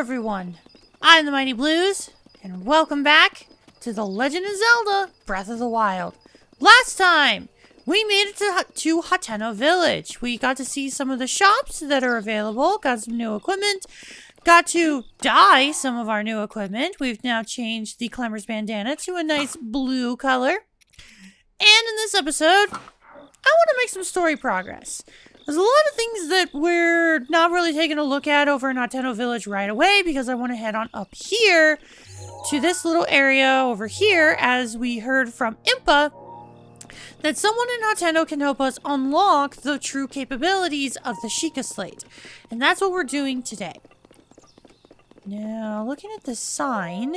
everyone, I'm the Mighty Blues, and welcome back to The Legend of Zelda Breath of the Wild. Last time, we made it to Hateno Village. We got to see some of the shops that are available, got some new equipment, got to dye some of our new equipment. We've now changed the Clemmer's bandana to a nice blue color. And in this episode, I want to make some story progress. There's a lot of things that we're not really taking a look at over in Hateno Village right away because I want to head on up here to this little area over here as we heard from Impa that someone in Hateno can help us unlock the true capabilities of the Shiekah Slate. And that's what we're doing today. Now, looking at the sign,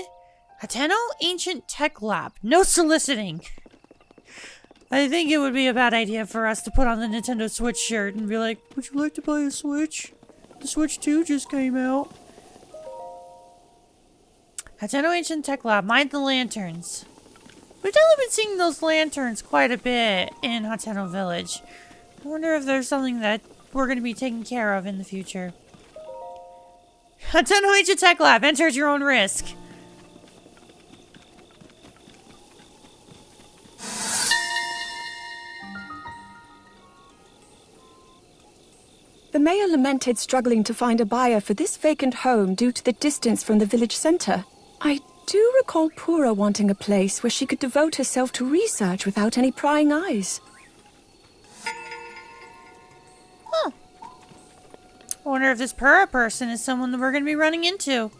Hateno Ancient Tech Lab. No soliciting. I think it would be a bad idea for us to put on the Nintendo Switch shirt and be like, would you like to buy a Switch? The Switch 2 just came out. Hateno Ancient Tech Lab. Mind the lanterns. We've definitely been seeing those lanterns quite a bit in Hateno Village. I wonder if there's something that we're going to be taking care of in the future. Hateno Ancient Tech Lab. Enter at your own risk. The mayor lamented struggling to find a buyer for this vacant home due to the distance from the village center. I do recall Purah wanting a place where she could devote herself to research without any prying eyes. Huh. I wonder if this Purah person is someone that we're going to be running into.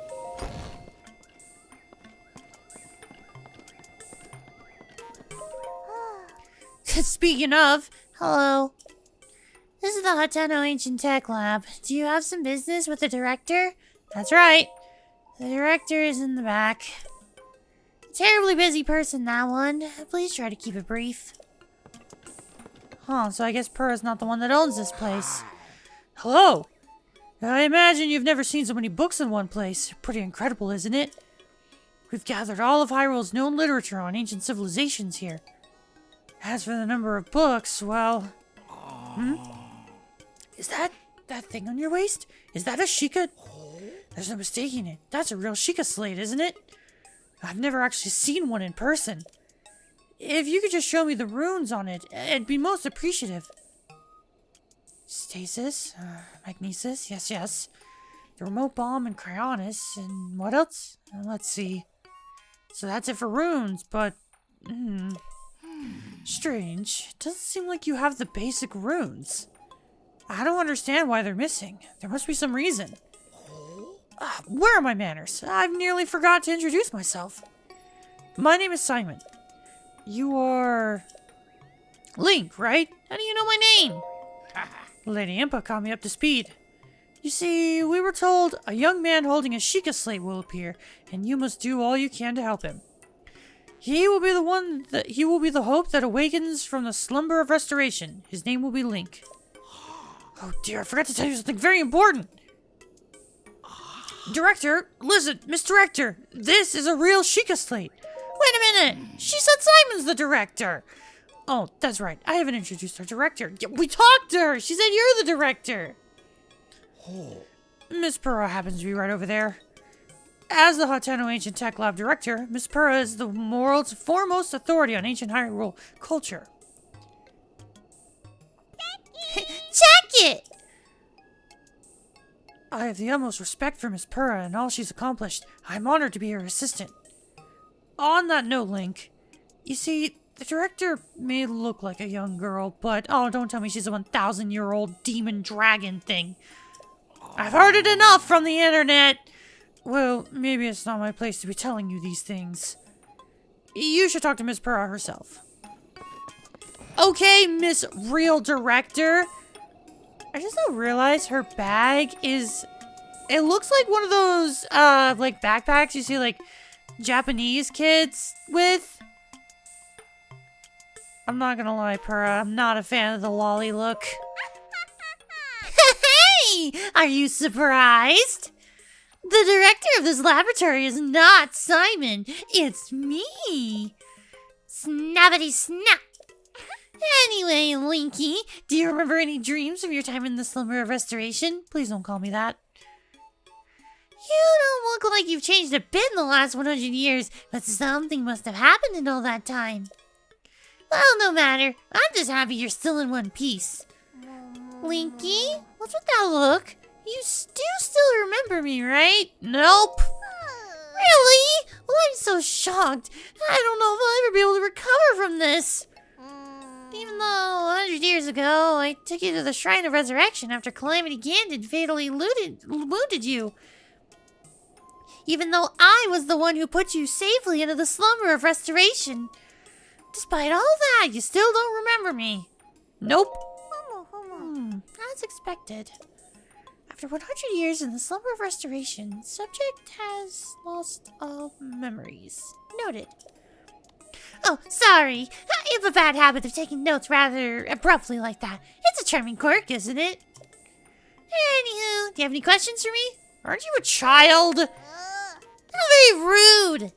Speaking of, hello. This is the Hateno Ancient Tech Lab. Do you have some business with the director? That's right. The director is in the back. Terribly busy person, that one. Please try to keep it brief. Huh, so I guess Purah's not the one that owns this place. Hello. I imagine you've never seen so many books in one place. Pretty incredible, isn't it? We've gathered all of Hyrule's known literature on ancient civilizations here. As for the number of books, well... Is that thing on your waist? Is that a Shiekah? There's no mistaking it. That's a real Shiekah Slate, isn't it? I've never actually seen one in person. If you could just show me the runes on it, I'd be most appreciative. Stasis, magnesis, yes. The remote bomb and cryonis, and what else? Let's see. So that's it for runes, but... strange. It doesn't seem like you have the basic runes. I don't understand why they're missing. There must be some reason. Where are my manners? I've nearly forgot to introduce myself. My name is Simon. You are... Link, right? How do you know my name? Lady Impa caught me up to speed. You see, we were told a young man holding a Shiekah Slate will appear, and you must do all you can to help him. He will be the hope that awakens from the slumber of restoration. His name will be Link. Oh dear, I forgot to tell you something very important. Director, listen, Miss Director, this is a real Shiekah Slate. Wait a minute, she said Simon's the director. Oh, that's right, I haven't introduced our director. We talked to her, she said you're the director. Miss Purah happens to be right over there. As the Hateno Ancient Tech Lab director, Miss Purah is the world's foremost authority on ancient Hyrule culture. Check it! I have the utmost respect for Miss Purah and all she's accomplished. I'm honored to be her assistant. On that note, Link, you see, the director may look like a young girl, but oh, don't tell me she's a 1,000-year-old demon dragon thing. I've heard it enough from the internet. Well, maybe it's not my place to be telling you these things. You should talk to Miss Purah herself. Okay, Miss Real Director. I just now realized her bag is... It looks like one of those, like backpacks you see, like, Japanese kids with. I'm not gonna lie, Purah. I'm not a fan of the lolly look. Hey! Are you surprised? The director of this laboratory is not Simon. It's me. Snappity snap. Anyway, Linky, do you remember any dreams from your time in the slumber of restoration? Please don't call me that. You look like you've changed a bit in the last 100 years, but something must have happened in all that time. Well, no matter. I'm just happy you're still in one piece. Linky, what's with that look? You do still remember me, right? Nope. Really? Well, I'm so shocked. I don't know if I'll ever be able to recover from this. Even though 100 years ago, I took you to the Shrine of Resurrection after Calamity Ganon fatally wounded you. Even though I was the one who put you safely into the slumber of restoration. Despite all that, you still don't remember me. Nope. As expected. After 100 years in the slumber of restoration, subject has lost all memories. Noted. Oh, sorry. I have a bad habit of taking notes rather abruptly like that. It's a charming quirk, isn't it? Anywho, do you have any questions for me? Aren't you a child? How very rude.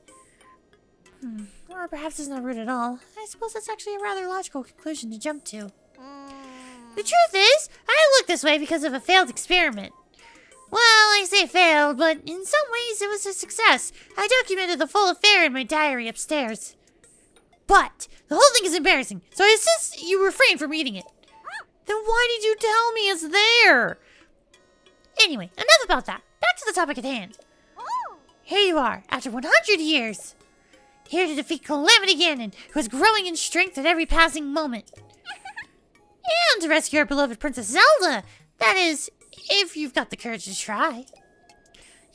Or perhaps it's not rude at all. I suppose that's actually a rather logical conclusion to jump to. The truth is, I look this way because of a failed experiment. Well, I say failed, but in some ways it was a success. I documented the full affair in my diary upstairs. But the whole thing is embarrassing, so I insist you refrain from reading it. Then why did you tell me it's there? Anyway, enough about that. Back to the topic at hand. Here you are, after 100 years. Here to defeat Calamity Ganon, who is growing in strength at every passing moment. And to rescue our beloved Princess Zelda. That is, if you've got the courage to try.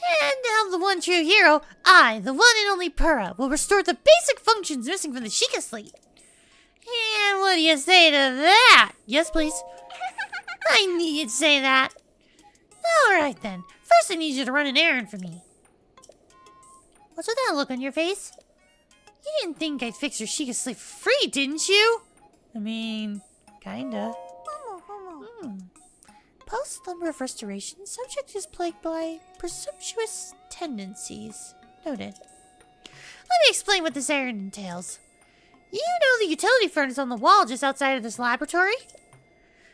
And now the one true hero, I, the one and only Purah, will restore the basic functions missing from the Shiekah Slate. And what do you say to that? Yes, please. I knew you'd say that. Alright then. First I need you to run an errand for me. What's with that look on your face? You didn't think I'd fix your Shiekah Slate for free, didn't you? I mean, kinda. Post-slumber of restoration, subject is plagued by presumptuous tendencies. Noted. Let me explain what this errand entails. You know the utility furnace on the wall just outside of this laboratory?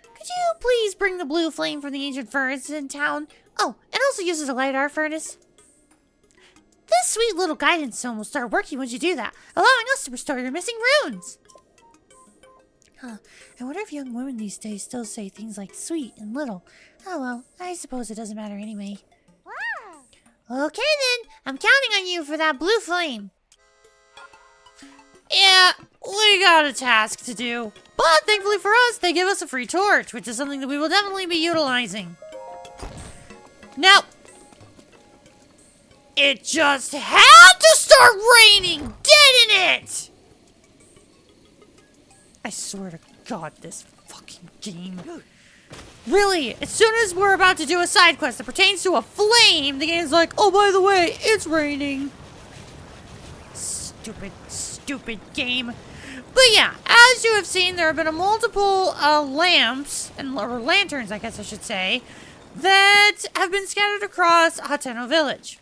Could you please bring the blue flame from the ancient furnace in town? Oh, and also use it to light our furnace. This sweet little guidance stone will start working once you do that, allowing us to restore your missing runes. Huh. I wonder if young women these days still say things like sweet and little. Oh well, I suppose it doesn't matter anyway. Wow. Okay then, I'm counting on you for that blue flame. Yeah, we got a task to do. But thankfully for us, they give us a free torch, which is something that we will definitely be utilizing. Now, it just had to start raining! Get in it! I swear to God, this fucking game. Really, as soon as we're about to do a side quest that pertains to a flame, the game's like, oh, by the way, it's raining. Stupid, stupid game. But yeah, as you have seen, there have been multiple lamps, or lanterns, I guess I should say, that have been scattered across Hateno Village.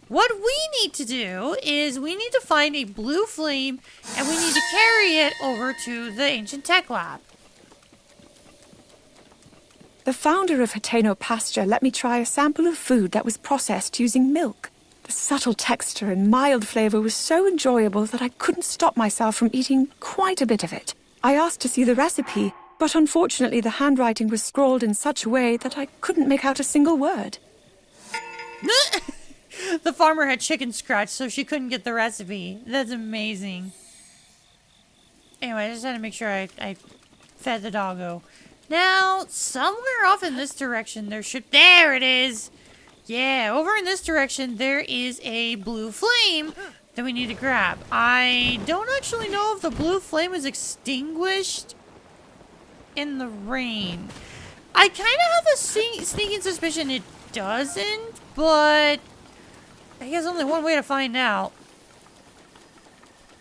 What we need to do is we need to find a blue flame and we need to carry it over to the Ancient Tech Lab. The founder of Hateno Pasture let me try a sample of food that was processed using milk. The subtle texture and mild flavor was so enjoyable that I couldn't stop myself from eating quite a bit of it. I asked to see the recipe, but unfortunately the handwriting was scrawled in such a way that I couldn't make out a single word. The farmer had chicken scratch, so she couldn't get the recipe. That's amazing. Anyway, I just had to make sure I fed the doggo. Now, somewhere off in this direction, there it is! Yeah, over in this direction, there is a blue flame that we need to grab. I don't actually know if the blue flame is extinguished in the rain. I kind of have a sneaking suspicion it doesn't, but I guess only one way to find out.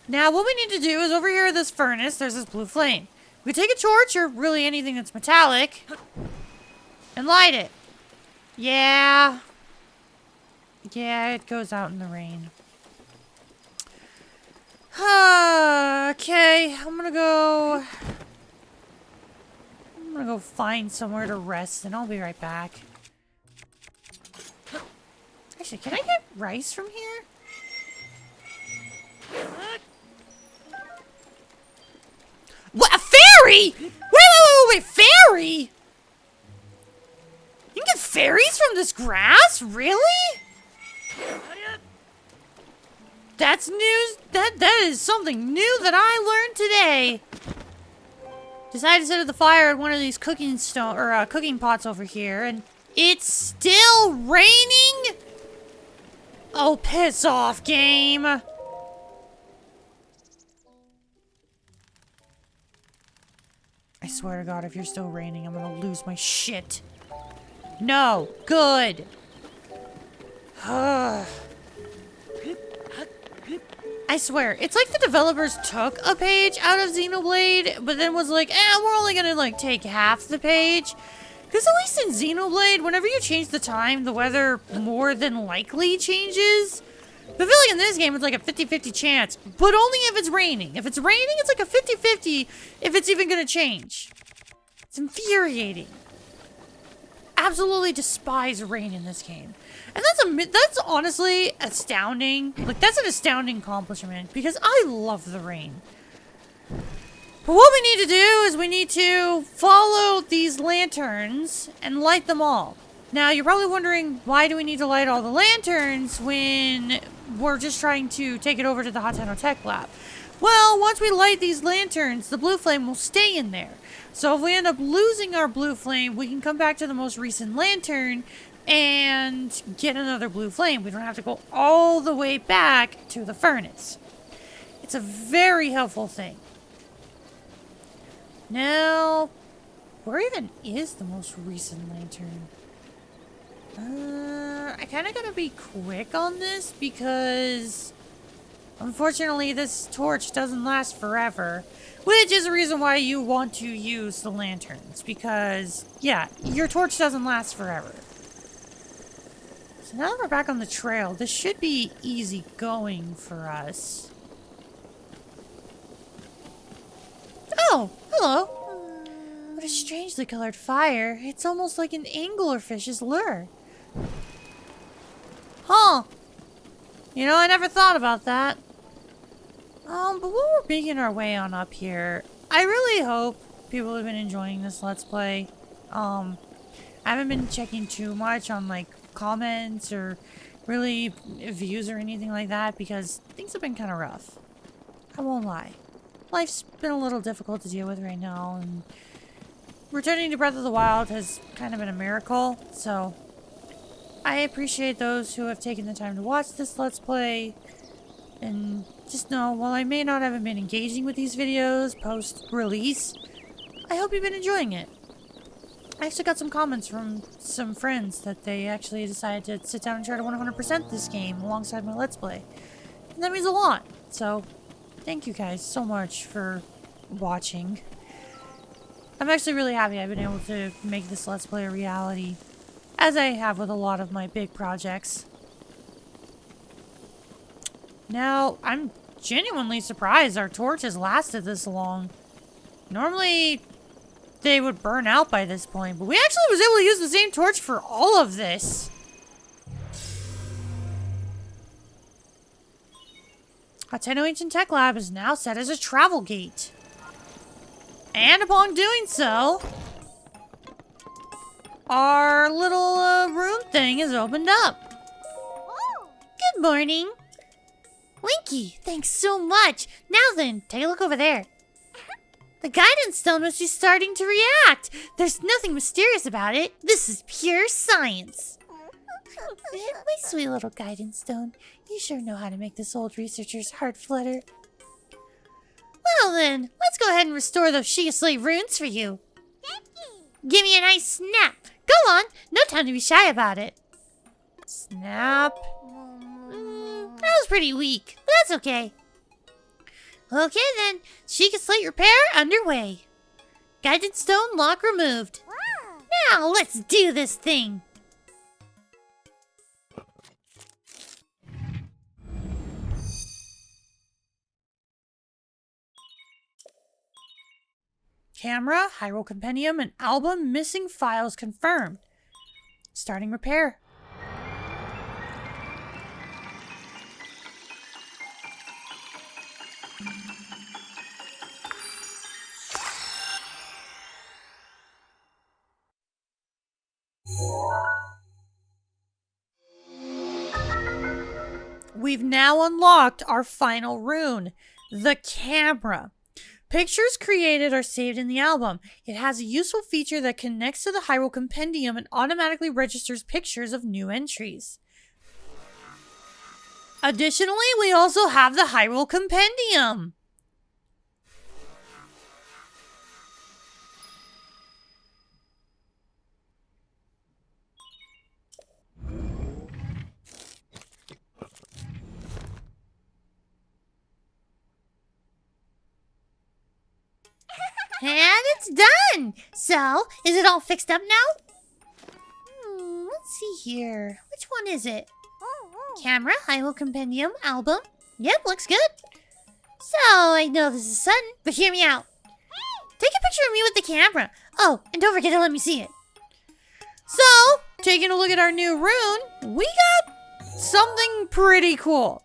Now, what we need to do is over here at this furnace, there's this blue flame. We take a torch, or really anything that's metallic, and light it. Yeah, it goes out in the rain. Okay, I'm gonna go find somewhere to rest, and I'll be right back. Actually, Can I get rice from here? What? A fairy? Wait, fairy? You can get fairies from this grass? Really? That's news. That is something new that I learned today. Decided to set the fire at one of these cooking pots over here, and it's still raining? Oh, piss off, game. I swear to God, if you're still raining, I'm gonna lose my shit. No. Good. I swear, it's like the developers took a page out of Xenoblade, but then was like, we're only gonna, like, take half the page. Because at least in Xenoblade, whenever you change the time, the weather more than likely changes. But I feel like in this game, it's like a 50-50 chance, but only if it's raining. If it's raining, it's like a 50-50 if it's even gonna change. It's infuriating. Absolutely despise rain in this game. And that's honestly astounding. Like, that's an astounding accomplishment because I love the rain. But what we need to do is we need to follow these lanterns and light them all. Now, you're probably wondering, why do we need to light all the lanterns when we're just trying to take it over to the Hateno Tech Lab? Well, once we light these lanterns, the blue flame will stay in there. So if we end up losing our blue flame, we can come back to the most recent lantern and get another blue flame. We don't have to go all the way back to the furnace. It's a very helpful thing. Now, where even is the most recent lantern? I kind of gotta be quick on this because unfortunately this torch doesn't last forever, which is the reason why you want to use the lanterns because, yeah, your torch doesn't last forever. So now that we're back on the trail, this should be easy going for us. Oh, hello. What a strangely colored fire. It's almost like an anglerfish's lure. Huh. You know, I never thought about that. But while we're making our way on up here, I really hope people have been enjoying this Let's Play. I haven't been checking too much on, like, comments or really views or anything like that because things have been kind of rough. I won't lie. Life's been a little difficult to deal with right now, and returning to Breath of the Wild has kind of been a miracle, so I appreciate those who have taken the time to watch this Let's Play. And just know, while I may not have been engaging with these videos post-release, I hope you've been enjoying it. I actually got some comments from some friends that they actually decided to sit down and try to 100% this game alongside my Let's Play. And that means a lot. So, thank you guys so much for watching. I'm actually really happy I've been able to make this Let's Play a reality, as I have with a lot of my big projects. Now, I'm genuinely surprised our torch has lasted this long. Normally, they would burn out by this point, but we actually was able to use the same torch for all of this. Hateno Ancient Tech Lab is now set as a travel gate. And upon doing so, our little room thing is opened up. Good morning. Winky, thanks so much. Now then, take a look over there. The guidance stone must be starting to react. There's nothing mysterious about it. This is pure science. My sweet little guidance stone. You sure know how to make this old researcher's heart flutter. Well then, let's go ahead and restore those Shiekah Slate runes for you. Give me a nice snap. Go on, no time to be shy about it. Snap. That was pretty weak, but that's okay. Okay then, Shiekah Slate repair underway. Guidance stone lock removed. Now let's do this thing. Camera, Hyrule Compendium, and album missing files confirmed. Starting repair. We've now unlocked our final rune, the camera. Pictures created are saved in the album. It has a useful feature that connects to the Hyrule Compendium and automatically registers pictures of new entries. Additionally, we also have the Hyrule Compendium. And it's done! So, is it all fixed up now? Let's see here. Which one is it? Camera, Hyrule Compendium, album. Yep, looks good. So, I know this is sudden, but hear me out. Take a picture of me with the camera. Oh, and don't forget to let me see it. So, taking a look at our new rune, we got something pretty cool.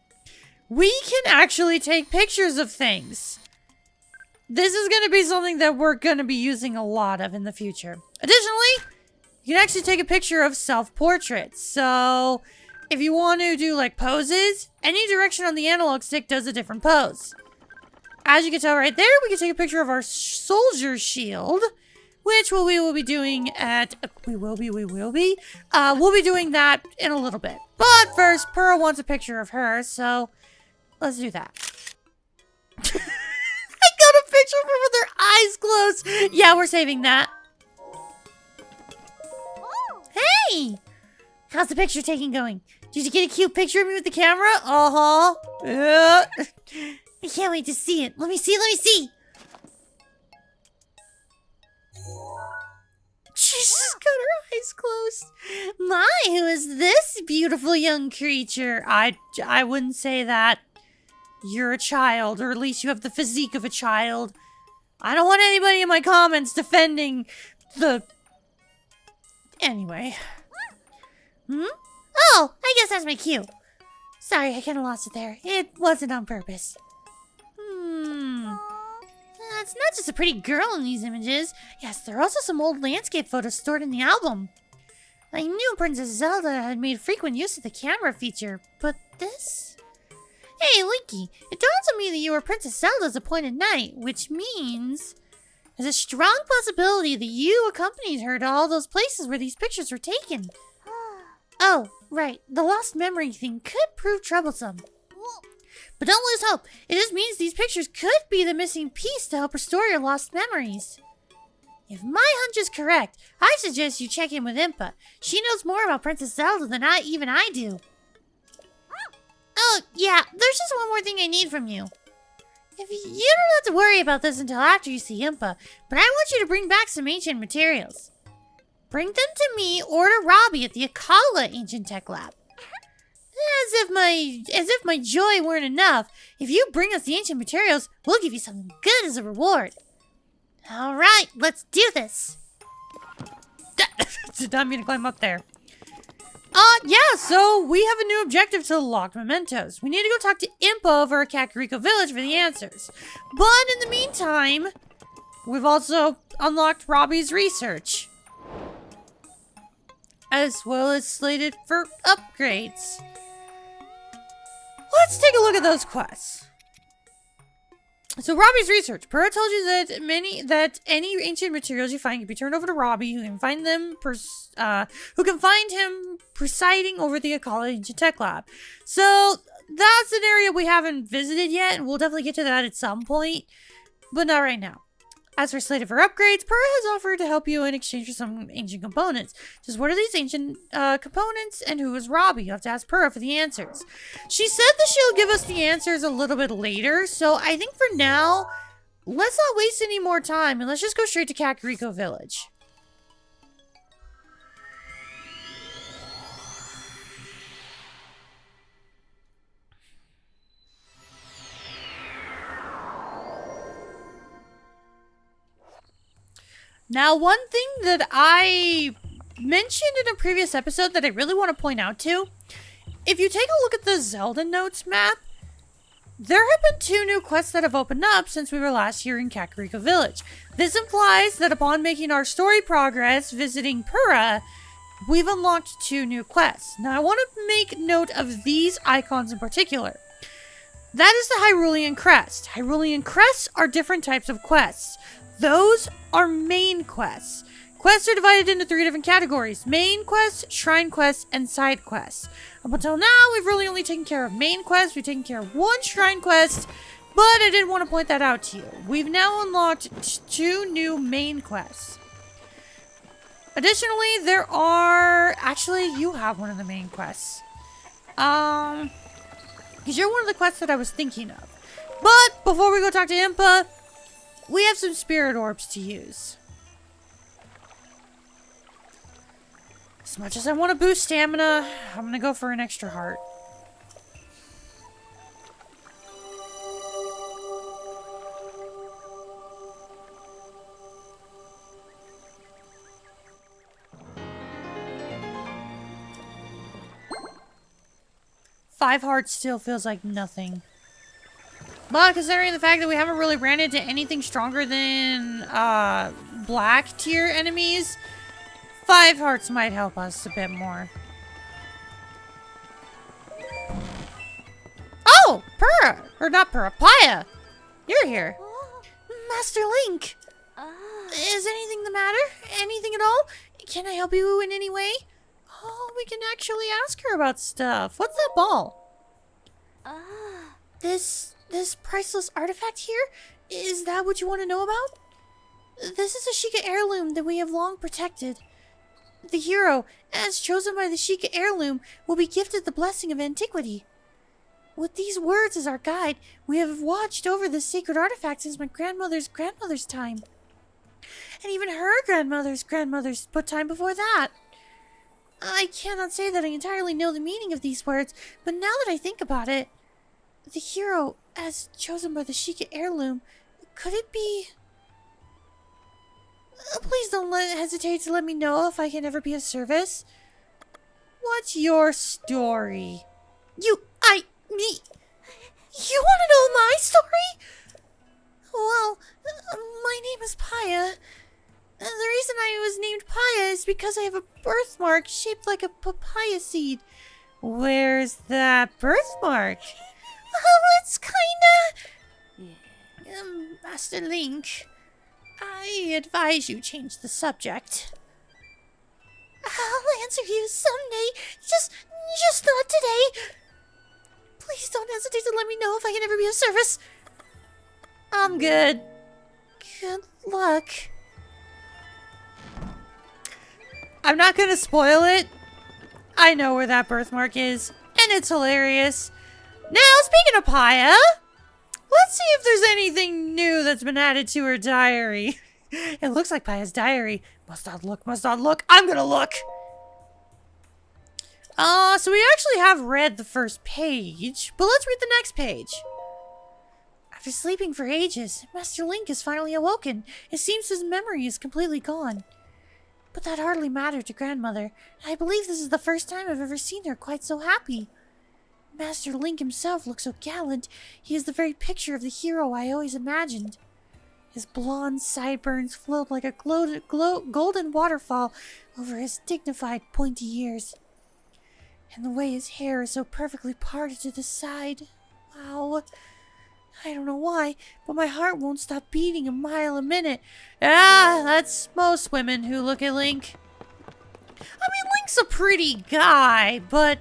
We can actually take pictures of things. This is going to be something that we're going to be using a lot of in the future. Additionally, you can actually take a picture of self-portraits. So, if you want to do like poses, any direction on the analog stick does a different pose. As you can tell right there, we can take a picture of our soldier shield, which we will be doing at... We'll be doing that in a little bit. But first, Purah wants a picture of her, so let's do that. I got a picture of her with her eyes closed. Yeah, we're saving that. Hey! How's the picture taking going? Did you get a cute picture of me with the camera? Uh-huh. Yeah. I can't wait to see it. Let me see. She's just got her eyes closed. My, who is this beautiful young creature? I wouldn't say that. You're a child, or at least you have the physique of a child. I don't want anybody in my comments defending the... Anyway. Oh, I guess that's my cue. Sorry, I kind of lost it there. It wasn't on purpose. It's not just a pretty girl in these images. Yes, there are also some old landscape photos stored in the album. I knew Princess Zelda had made frequent use of the camera feature, but this... Hey, Linky, it dawns on me that you were Princess Zelda's appointed knight, which means there's a strong possibility that you accompanied her to all those places where these pictures were taken. Oh, right. The lost memory thing could prove troublesome. But don't lose hope. It just means these pictures could be the missing piece to help restore your lost memories. If my hunch is correct, I suggest you check in with Impa. She knows more about Princess Zelda than even I do. Oh, yeah, there's just one more thing I need from you. You don't have to worry about this until after you see Impa, but I want you to bring back some ancient materials. Bring them to me or to Robbie at the Ancient Tech Lab. As if my joy weren't enough, if you bring us the ancient materials, we'll give you something good as a reward. Alright, let's do this. Did not mean to climb up there. Yeah, so we have a new objective to lock mementos. We need to go talk to Impa over at Kakariko Village for the answers. But in the meantime, we've also unlocked Robbie's research, as well as slated for upgrades. Let's take a look at those quests. So Robbie's research. Purah told you that any ancient materials you find can be turned over to Robbie, who can find him presiding over the Ancient Tech Lab. So that's an area we haven't visited yet, and we'll definitely get to that at some point, but not right now. As for slated for upgrades, Purah has offered to help you in exchange for some ancient components. Just what are these ancient components, and who is Robbie? You have to ask Purah for the answers. She said that she'll give us the answers a little bit later, so I think for now, let's not waste any more time, and let's just go straight to Kakariko Village. Now, one thing that I mentioned in a previous episode that I really want to point out to, if you take a look at the Zelda notes map, There have been 2 new quests that have opened up since we were last here in Kakariko Village. This implies that upon making our story progress visiting Purah, we've unlocked 2 new quests. Now I want to make note of these icons in particular. That is the Hyrulean Crest. Hyrulean Crests are different types of quests. Those are main quests. Quests are divided into 3 different categories: main quests, shrine quests, and side quests. Up until now, we've really only taken care of main quests. We've taken care of 1 shrine quest, but I didn't want to point that out to you. We've now unlocked 2 new main quests. Additionally, there are... Actually, you have one of the main quests. Because you're one of the quests that I was thinking of. But before we go talk to Impa, we have some spirit orbs to use. As much as I want to boost stamina, I'm going to go for an extra heart. Five hearts still feels like nothing. But considering the fact that we haven't really ran into anything stronger than black tier enemies, 5 hearts might help us a bit more. Oh! Purah! Or not Purah, Paya! You're here. Master Link! Is anything the matter? Anything at all? Can I help you in any way? Oh, we can actually ask her about stuff. What's that ball? This priceless artifact here? Is that what you want to know about? This is a Shiekah heirloom that we have long protected. The hero, as chosen by the Shiekah heirloom, will be gifted the blessing of antiquity. With these words as our guide, we have watched over this sacred artifact since my grandmother's grandmother's time. And even her grandmother's put time before that. I cannot say that I entirely know the meaning of these words, but now that I think about it, the hero, as chosen by the Shiekah heirloom, could it be... Please don't hesitate to let me know if I can ever be of service. What's your story? Me? You want to know my story? Well, my name is Paya. The reason I was named Paya is because I have a birthmark shaped like a papaya seed. Where's that birthmark? Oh, it's kinda... Master Link, I advise you change the subject. I'll answer you someday. Just not today. Please don't hesitate to let me know if I can ever be of service. I'm good. Good luck. I'm not gonna spoil it. I know where that birthmark is, and it's hilarious. Now, speaking of Paya, let's see if there's anything new that's been added to her diary. It looks like Paya's diary. Must not look. I'm gonna look. So we actually have read the first page, but let's read the next page. After sleeping for ages, Master Link is finally awoken. It seems his memory is completely gone. But that hardly mattered to Grandmother. I believe this is the first time I've ever seen her quite so happy. Master Link himself looks so gallant. He is the very picture of the hero I always imagined. His blonde sideburns flowed like a golden waterfall over his dignified, pointy ears. And the way his hair is so perfectly parted to the side. Wow. I don't know why, but my heart won't stop beating a mile a minute. That's most women who look at Link. I mean, Link's a pretty guy, but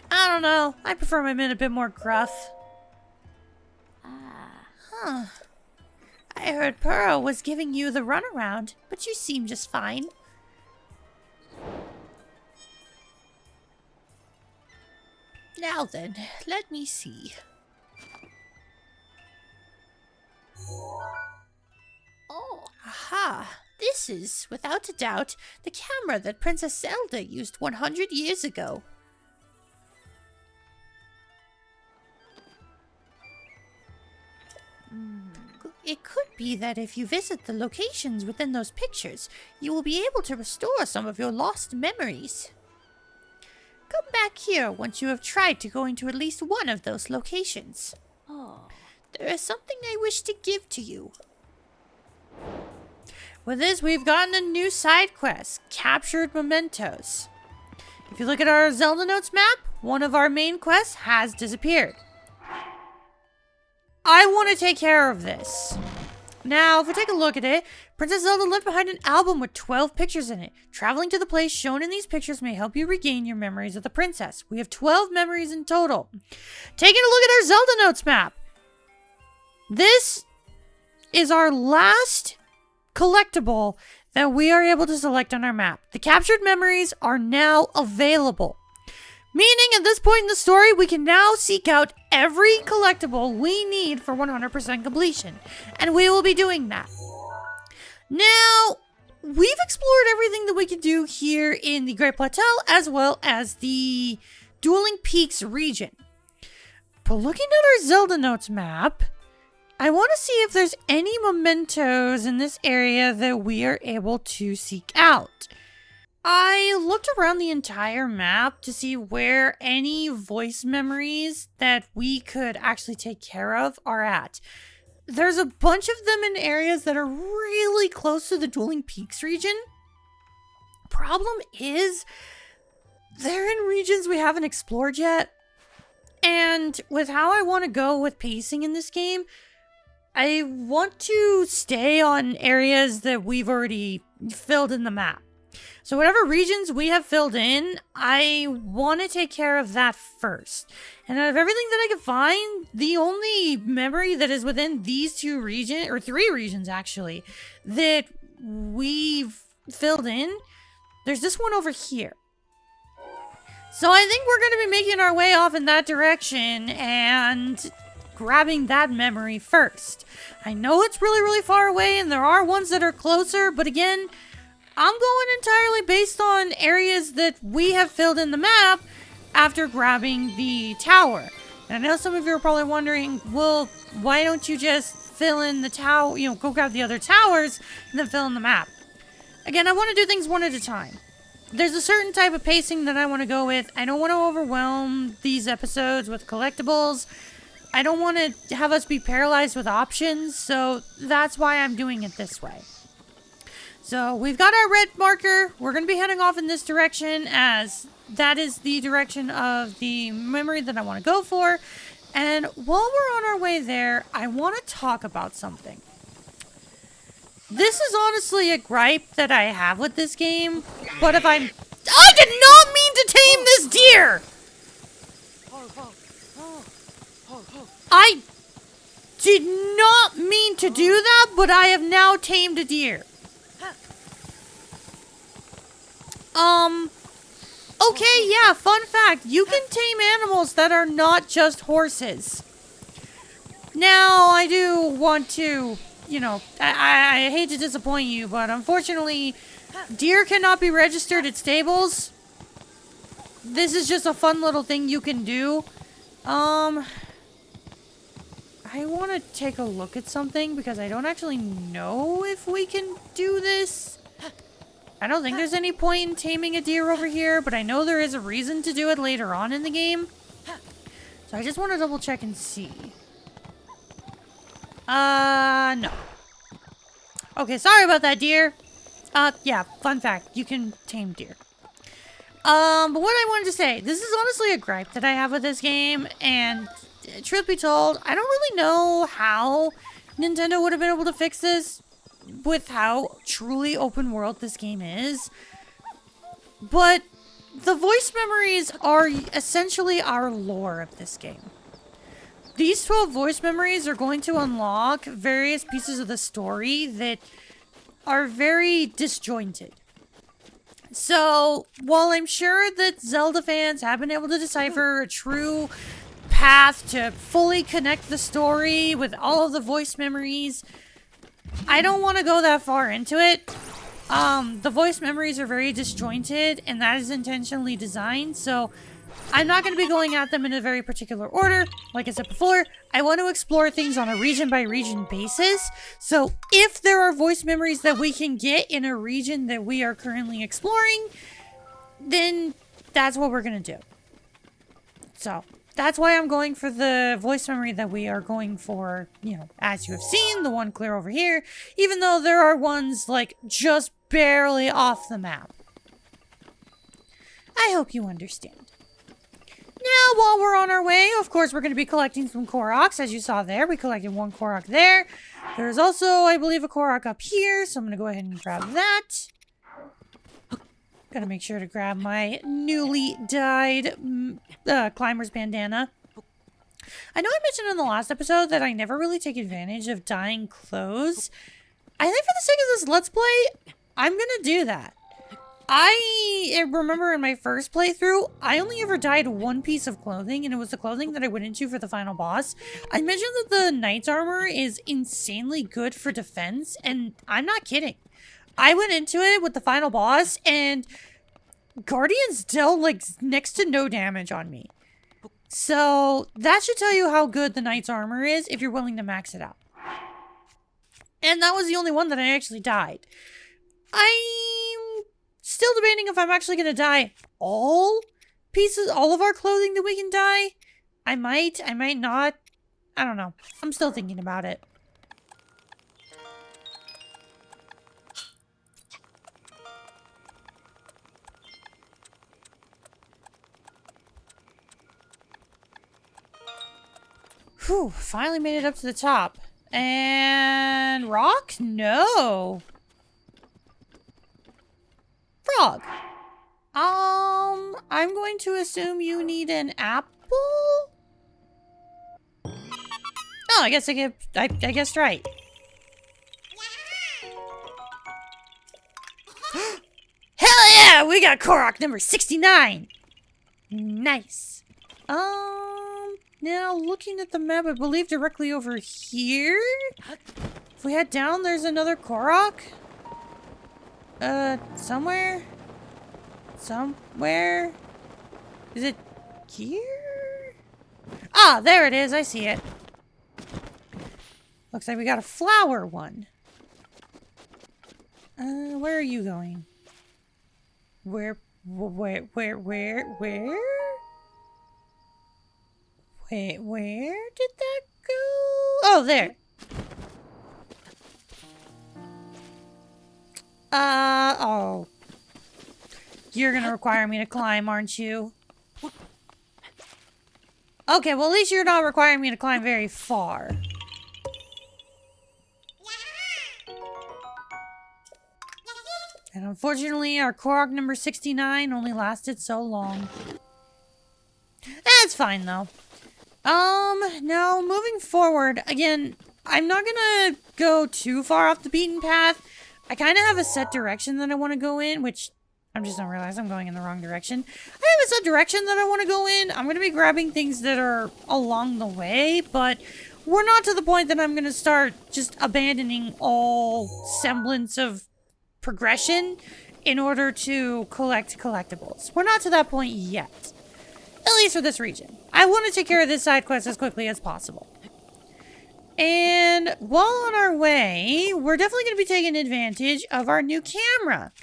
I don't know. I prefer my men a bit more gruff. I heard Purah was giving you the runaround, but you seem just fine. Now then, let me see. Oh, aha! This is, without a doubt, the camera that Princess Zelda used 100 years ago. It could be that if you visit the locations within those pictures, you will be able to restore some of your lost memories. Come back here once you have tried to go into at least one of those locations. Oh. there is something I wish to give to you. With this, we've gotten a new side quest, Captured Mementos. If you look at our Zelda Notes map, one of our main quests has disappeared. I want to take care of this. Now, if we take a look at it, Princess Zelda left behind an album with 12 pictures in it. Traveling to the place shown in these pictures may help you regain your memories of the princess. We have 12 memories in total. Taking a look at our Zelda Notes map. This is our last collectible that we are able to select on our map. The captured memories are now available. Meaning at this point in the story, we can now seek out every collectible we need for 100% completion. And we will be doing that. Now, we've explored everything that we can do here in the Great Plateau as well as the Dueling Peaks region. But looking at our Zelda Notes map, I want to see if there's any mementos in this area that we are able to seek out. I looked around the entire map to see where any voice memories that we could actually take care of are at. There's a bunch of them in areas that are really close to the Dueling Peaks region. Problem is, they're in regions we haven't explored yet. And with how I want to go with pacing in this game, I want to stay on areas that we've already filled in the map. So whatever regions we have filled in, I want to take care of that first. And out of everything that I can find, the only memory that is within these two regions, or three regions actually, that we've filled in, there's this one over here. So I think we're going to be making our way off in that direction and grabbing that memory first. I know it's really, really far away and there are ones that are closer, but again, I'm going entirely based on areas that we have filled in the map after grabbing the tower. And I know some of you are probably wondering, well, why don't you just fill in the tower, go grab the other towers and then fill in the map? Again, I want to do things one at a time. There's a certain type of pacing that I want to go with. I don't want to overwhelm these episodes with collectibles. I don't want to have us be paralyzed with options, so that's why I'm doing it this way. So we've got our red marker. We're going to be heading off in this direction as that is the direction of the memory that I want to go for. And while we're on our way there, I want to talk about something. This is honestly a gripe that I have with this game, but if I did not mean to tame this deer! I did not mean to do that, but I have now tamed a deer. Okay, yeah, fun fact. You can tame animals that are not just horses. Now, I do want to, I hate to disappoint you, but unfortunately, deer cannot be registered at stables. This is just a fun little thing you can do. I want to take a look at something because I don't actually know if we can do this. I don't think there's any point in taming a deer over here, but I know there is a reason to do it later on in the game. So I just want to double check and see. No. Okay, sorry about that, deer. Yeah, fun fact, you can tame deer. But what I wanted to say, this is honestly a gripe that I have with this game, and truth be told, I don't really know how Nintendo would have been able to fix this with how truly open world this game is. But the voice memories are essentially our lore of this game. These 12 voice memories are going to unlock various pieces of the story that are very disjointed. So, while I'm sure that Zelda fans have been able to decipher a true path to fully connect the story with all of the voice memories, I don't want to go that far into it. The voice memories are very disjointed, and that is intentionally designed, so I'm not going to be going at them in a very particular order. Like I said before, I want to explore things on a region-by-region basis, so if there are voice memories that we can get in a region that we are currently exploring, then that's what we're going to do. So, that's why I'm going for the voice memory that we are going for, you know, as you have seen, the one clear over here, even though there are ones, like, just barely off the map. I hope you understand. Now, while we're on our way, of course, we're going to be collecting some Koroks, as you saw there. We collected one Korok there. There's also, I believe, a Korok up here, so I'm going to go ahead and grab that. Gotta make sure to grab my newly dyed climber's bandana. I know I mentioned in the last episode that I never really take advantage of dyeing clothes. I think for the sake of this Let's Play, I'm gonna do that. I remember in my first playthrough, I only ever dyed one piece of clothing, and it was the clothing that I went into for the final boss. I mentioned that the knight's armor is insanely good for defense, and I'm not kidding. I went into it with the final boss, and Guardians dealt, like, next to no damage on me. So, that should tell you how good the Knight's armor is if you're willing to max it out. And that was the only one that I actually dyed. I'm still debating if I'm actually going to dye all of our clothing that we can dye. I might not. I don't know. I'm still thinking about it. Whew, finally made it up to the top. And rock? No. Frog. I'm going to assume you need an apple? Oh, I guessed right. Hell yeah, we got Korok number 69. Nice. Now, looking at the map, I believe directly over here? If we head down, there's another Korok? Somewhere? Somewhere? Is it here? Ah, there it is. I see it. Looks like we got a flower one. Where are you going? Where? Wait, where did that go? Oh, there. Oh. You're gonna require me to climb, aren't you? Okay, well, at least you're not requiring me to climb very far. And unfortunately, our Korok number 69 only lasted so long. It's fine, though. Now, moving forward, again, I'm not gonna go too far off the beaten path. I kind of have a set direction that I want to go in, which I'm just gonna realize I'm going in the wrong direction. I have a set direction that I want to go in. I'm gonna be grabbing things that are along the way, but we're not to the point that I'm gonna start just abandoning all semblance of progression in order to collect collectibles. We're not to that point yet. At least for this region. I want to take care of this side quest as quickly as possible. And while on our way, we're definitely going to be taking advantage of our new camera.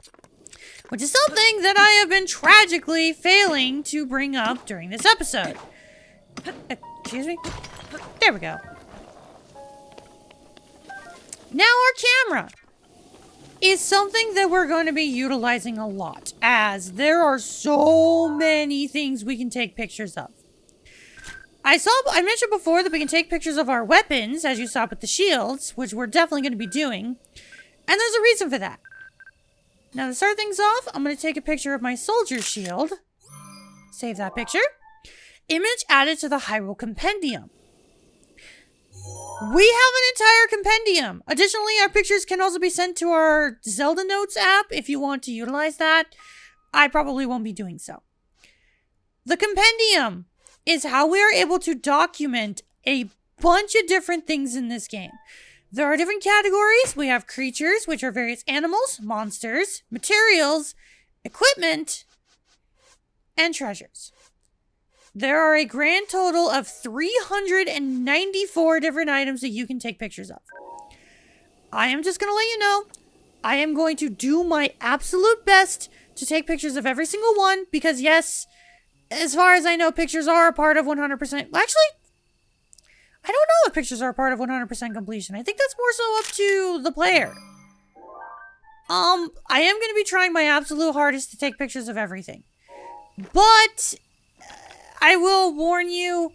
Which is something that I have been tragically failing to bring up during this episode. Excuse me? There we go. Now our camera is something that we're going to be utilizing a lot, as there are so many things we can take pictures of. I mentioned before that we can take pictures of our weapons, as you saw with the shields, which we're definitely going to be doing. And there's a reason for that. Now, to start things off, I'm going to take a picture of my soldier shield. Save that picture. Image added to the Hyrule Compendium. We have an entire compendium. Additionally, our pictures can also be sent to our Zelda Notes app if you want to utilize that. I probably won't be doing so. The compendium is how we are able to document a bunch of different things in this game. There are different categories. We have creatures, which are various animals, monsters, materials, equipment, and treasures. There are a grand total of 394 different items that you can take pictures of. I am just going to let you know, I am going to do my absolute best to take pictures of every single one because yes, as far as I know, pictures are a part of 100%. Actually, I don't know if pictures are a part of 100% completion. I think that's more so up to the player. I am going to be trying my absolute hardest to take pictures of everything. But I will warn you,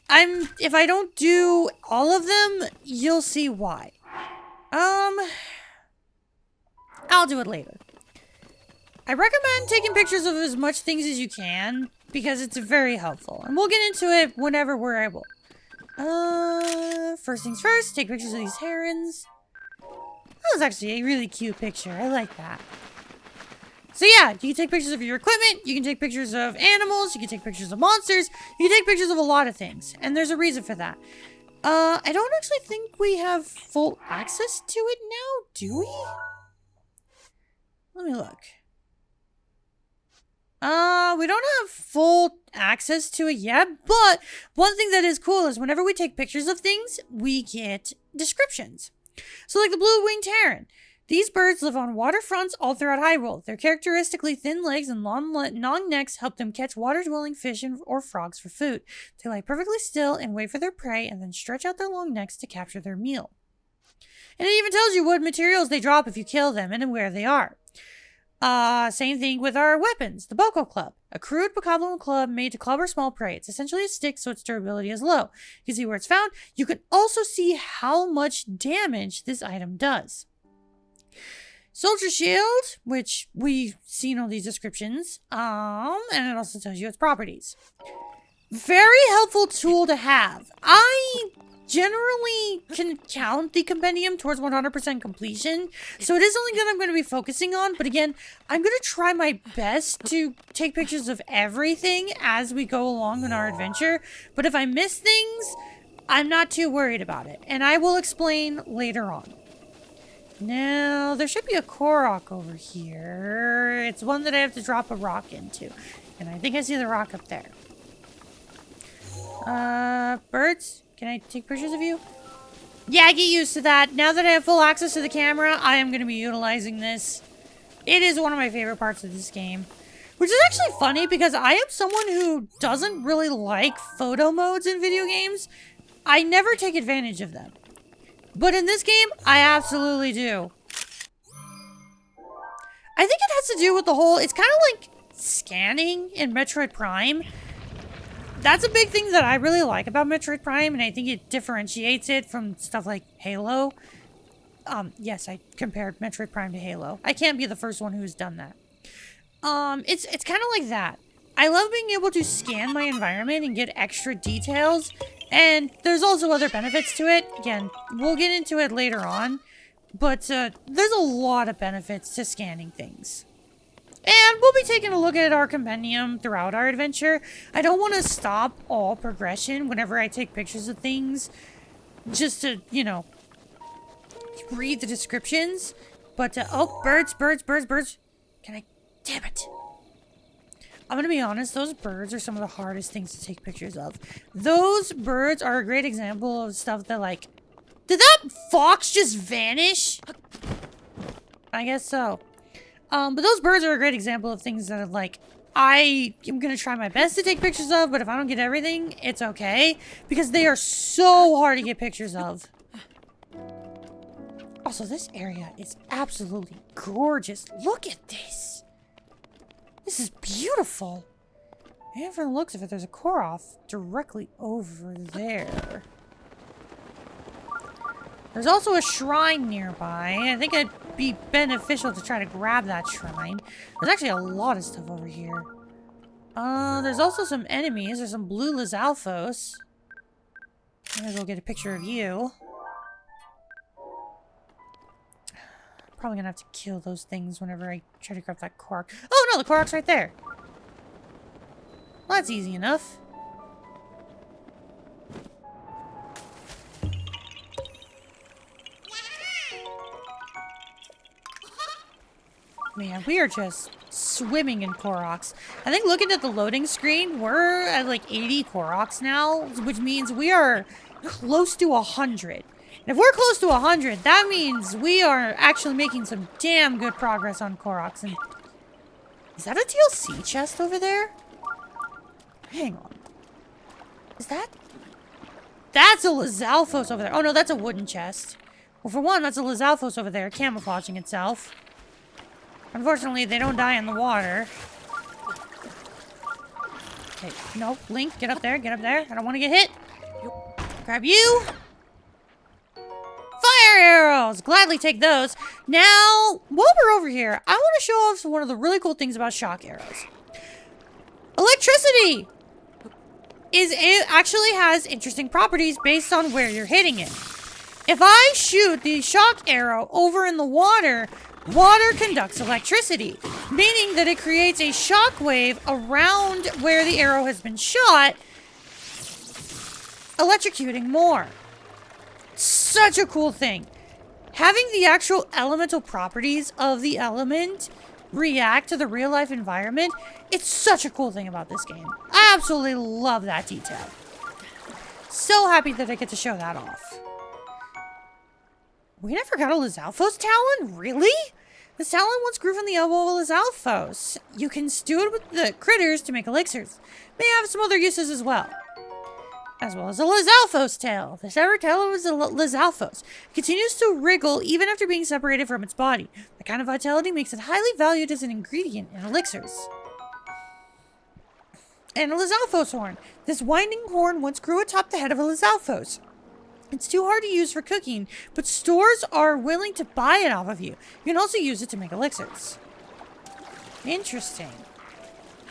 if I don't do all of them, you'll see why. I'll do it later. I recommend taking pictures of as much things as you can because it's very helpful. And we'll get into it whenever we're able. First things first, take pictures of these herons. That was actually a really cute picture. I like that. So yeah, you can take pictures of your equipment, you can take pictures of animals, you can take pictures of monsters, you can take pictures of a lot of things. And there's a reason for that. I don't actually think we have full access to it now, do we? Let me look. We don't have full access to it yet, but one thing that is cool is whenever we take pictures of things, we get descriptions. So like the blue-winged heron. These birds live on waterfronts all throughout Hyrule. Their characteristically thin legs and long necks help them catch water-dwelling fish or frogs for food. They lie perfectly still and wait for their prey and then stretch out their long necks to capture their meal. And it even tells you what materials they drop if you kill them and where they are. Same thing with our weapons. The botw club. A crude bokoblin club made to club or small prey. It's essentially a stick, so its durability is low. You can see where it's found. You can also see how much damage this item does. Soldier shield, which we've seen all these descriptions, and it also tells you its properties. Very helpful tool to have. I generally can count the compendium towards 100% completion, so it is something that I'm going to be focusing on, but again, I'm going to try my best to take pictures of everything as we go along in our adventure, but if I miss things, I'm not too worried about it, and I will explain later on. Now, there should be a Korok over here. It's one that I have to drop a rock into. And I think I see the rock up there. Birds? Can I take pictures of you? Yeah, get used to that. Now that I have full access to the camera, I am going to be utilizing this. It is one of my favorite parts of this game. Which is actually funny because I am someone who doesn't really like photo modes in video games. I never take advantage of them. But in this game, I absolutely do. I think it has to do with the whole, it's kind of like scanning in Metroid Prime. That's a big thing that I really like about Metroid Prime, and I think it differentiates it from stuff like Halo. Yes, I compared Metroid Prime to Halo. I can't be the first one who's done that. It's kind of like that. I love being able to scan my environment and get extra details. And there's also other benefits to it. Again, we'll get into it later on. But there's a lot of benefits to scanning things. And we'll be taking a look at our compendium throughout our adventure. I don't want to stop all progression whenever I take pictures of things. Just to, you know, read the descriptions. But, oh, birds. Can I? Damn it. I'm going to be honest, those birds are some of the hardest things to take pictures of. Those birds are a great example of stuff that, like... Did that fox just vanish? I guess so. But those birds are a great example of things that are, like, I am going to try my best to take pictures of, but if I don't get everything, it's okay. Because they are so hard to get pictures of. Also, this area is absolutely gorgeous. Look at this. This is beautiful. And from the looks of it, there's a Korok directly over there. There's also a shrine nearby. I think it'd be beneficial to try to grab that shrine. There's actually a lot of stuff over here. There's also some enemies. There's some blue Lizalfos. I'm gonna go get a picture of you. Probably gonna have to kill those things whenever I try to grab that Korok. Oh no, the Korok's right there. Well, that's easy enough. Man, we are just swimming in Koroks. I think looking at the loading screen, we're at like 80 Koroks now, which means we are close to 100. And if we're close to 100, that means we are actually making some damn good progress on Koroks. And Is that a DLC chest over there? Hang on. Is that? That's a Lizalfos over there. Oh no, that's a wooden chest. Well, for one, that's a Lizalfos over there, camouflaging itself. Unfortunately, they don't die in the water. Okay, no, Link, get up there, get up there. I don't want to get hit. Grab you. Fire arrows! Gladly take those. Now, while we're over here, I want to show off one of the really cool things about shock arrows. Electricity! It actually has interesting properties based on where you're hitting it. If I shoot the shock arrow over in the water, water conducts electricity, meaning that it creates a shock wave around where the arrow has been shot, electrocuting more. Such a cool thing. Having the actual elemental properties of the element react to the real life environment, it's such a cool thing about this game. I absolutely love that detail. So happy that I get to show that off. We never got a Lizalfos talon? Really? This talon once grew from the elbow of a Lizalfos. You can stew it with the critters to make elixirs. May have some other uses as well. As well as a Lizalfos tail. The severed tail is a Lizalfos. It continues to wriggle even after being separated from its body. The kind of vitality makes it highly valued as an ingredient in elixirs. And a Lizalfos horn. This winding horn once grew atop the head of a Lizalfos. It's too hard to use for cooking, but stores are willing to buy it off of you. You can also use it to make elixirs. Interesting.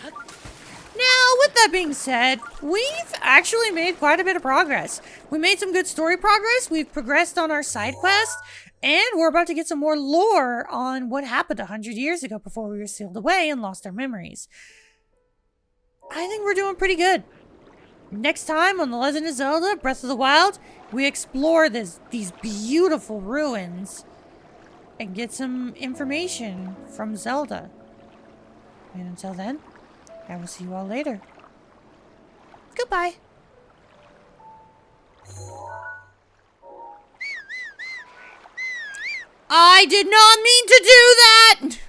Now, with that being said, we've actually made quite a bit of progress. We made some good story progress, we've progressed on our side quest, and we're about to get some more lore on what happened 100 years ago before we were sealed away and lost our memories. I think we're doing pretty good. Next time on The Legend of Zelda Breath of the Wild, we explore these beautiful ruins and get some information from Zelda. And until then, I will see you all later. Goodbye. I did not mean to do that!